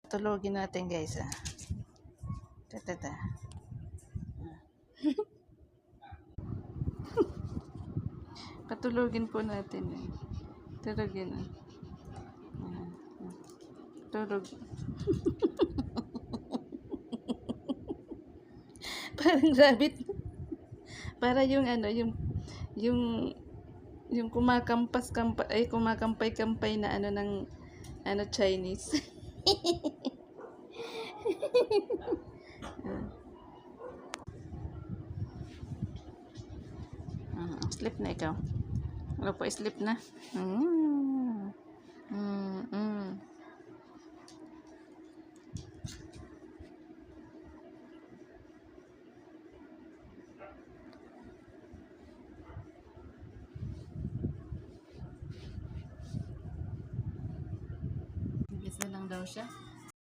Tulogin natin guys ah. Tata. Patulogin po natin eh. Tulogin ah. Tulog. Parang rabbit. Para yung ano, yung kumakampay-kampay na ano ng ano Chinese. Sleep na ikaw. Wala po, sleep na. Gisa lang daw siya.